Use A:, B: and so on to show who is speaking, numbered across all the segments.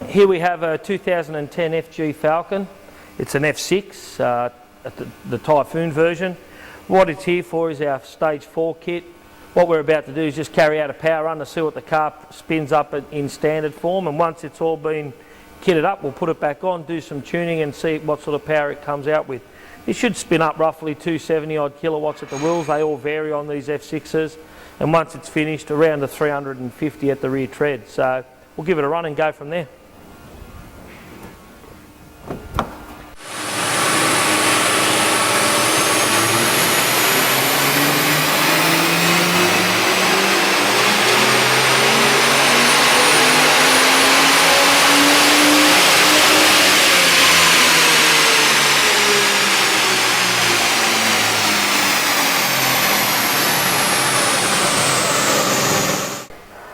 A: Here we have a 2010 FG Falcon. It's an F6, at the Typhoon version. What it's here for is our stage 4 kit. What we're about to do is just carry out a power run to see what the car spins up in standard form, and once it's all been kitted up, we'll put it back on, do some tuning and see what sort of power it comes out with. It should spin up roughly 270 odd kilowatts at the wheels. They all vary on these F6s, and once it's finished, around the 350 at the rear tread. So we'll give it a run and go from there.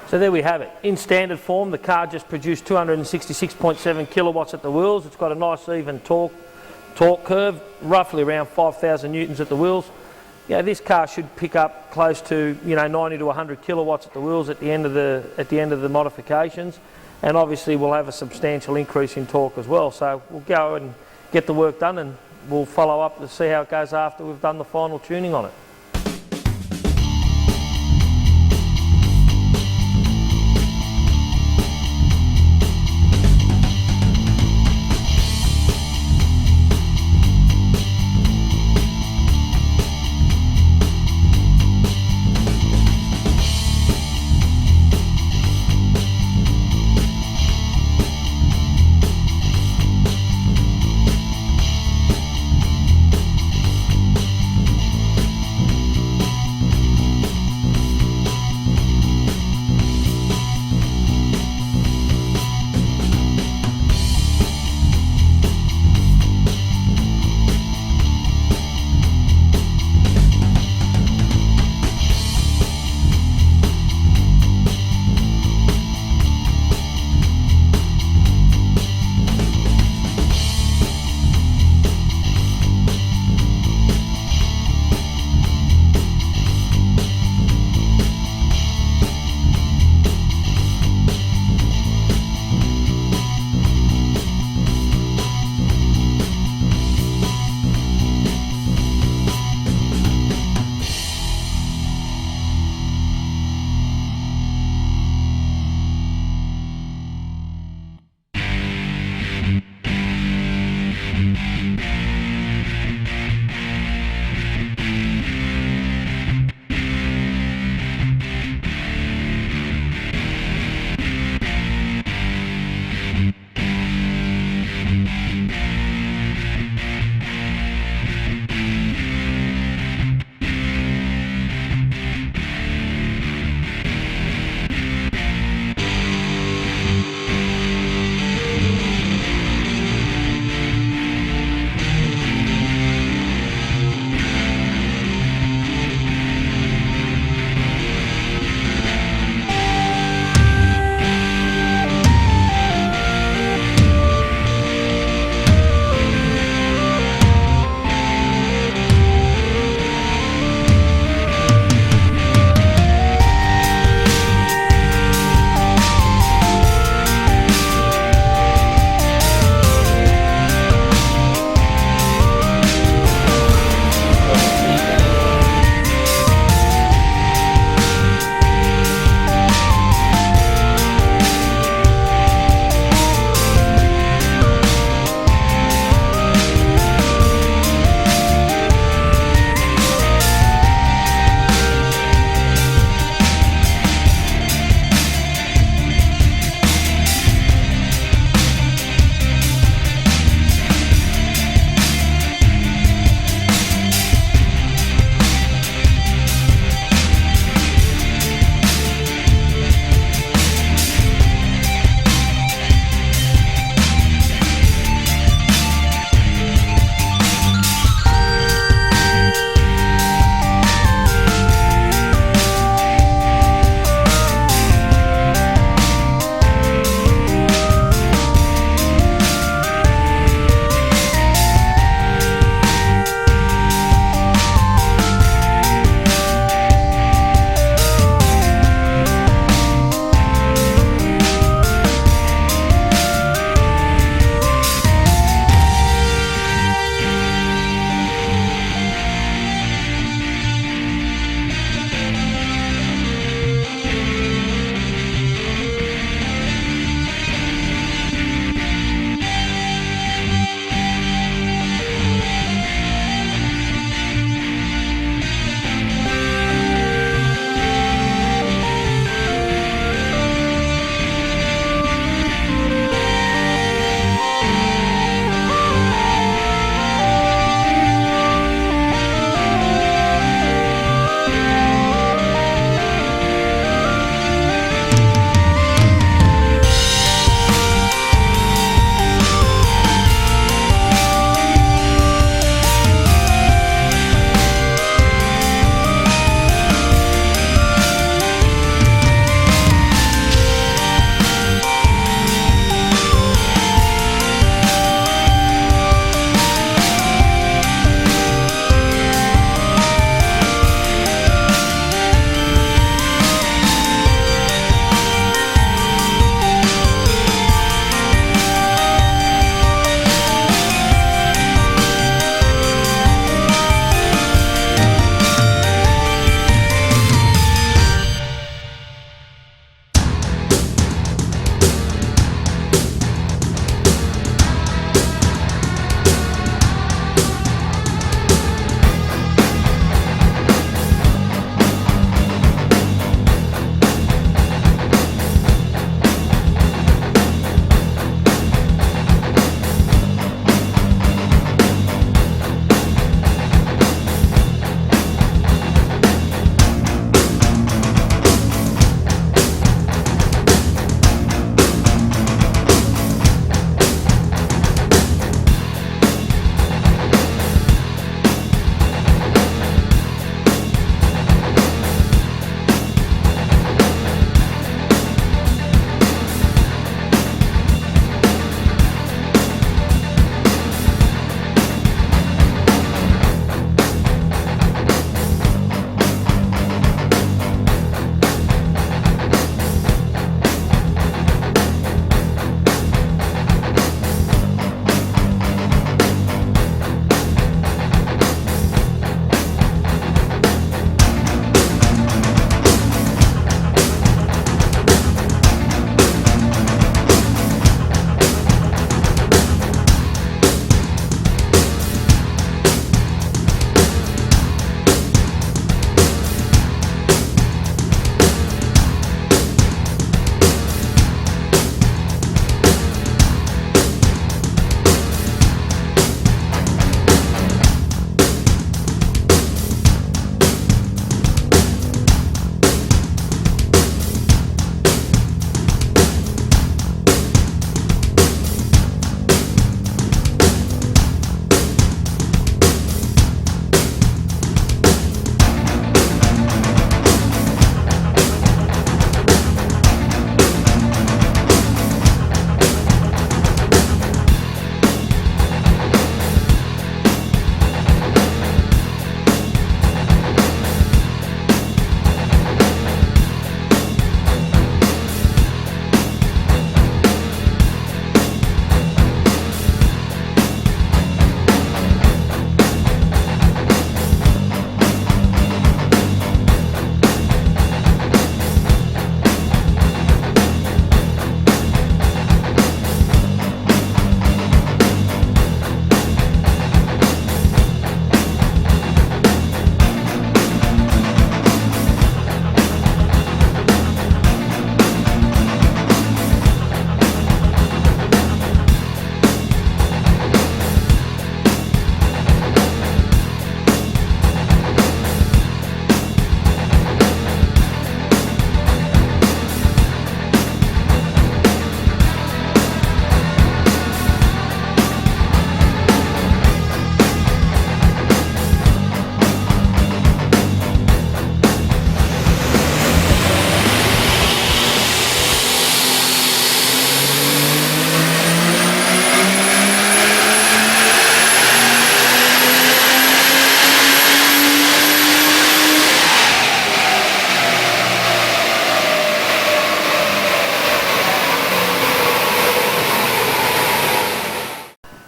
A: So there we have it. In standard form, the car just produced 266.7 kilowatts at the wheels. It's got a nice even torque curve, roughly around 5,000 newtons at the wheels. Yeah, this car should pick up close to 90 to 100 kilowatts at the wheels at the end of the modifications, and obviously we'll have a substantial increase in torque as well. So we'll go and get the work done, and we'll follow up to see how it goes after we've done the final tuning on it.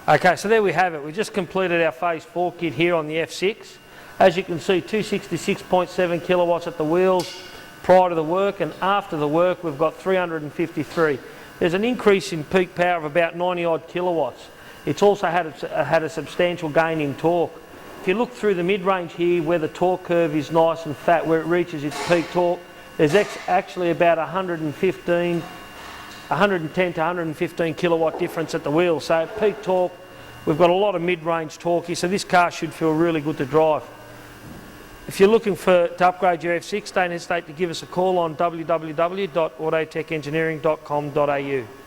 A: Okay, so there we have it. We just completed our phase 4 kit here on the F6. As you can see, 266.7 kilowatts at the wheels prior to the work, and after the work we've got 353. There's an increase in peak power of about 90 odd kilowatts. It's also had a substantial gain in torque. If you look through the mid-range here where the torque curve is nice and fat, where it reaches its peak torque, there's actually about 110 to 115 kilowatt difference at the wheel. So at peak torque, we've got a lot of mid-range torque here, so this car should feel really good to drive. If you're looking to upgrade your F6, don't hesitate to give us a call on www.autotechengineering.com.au.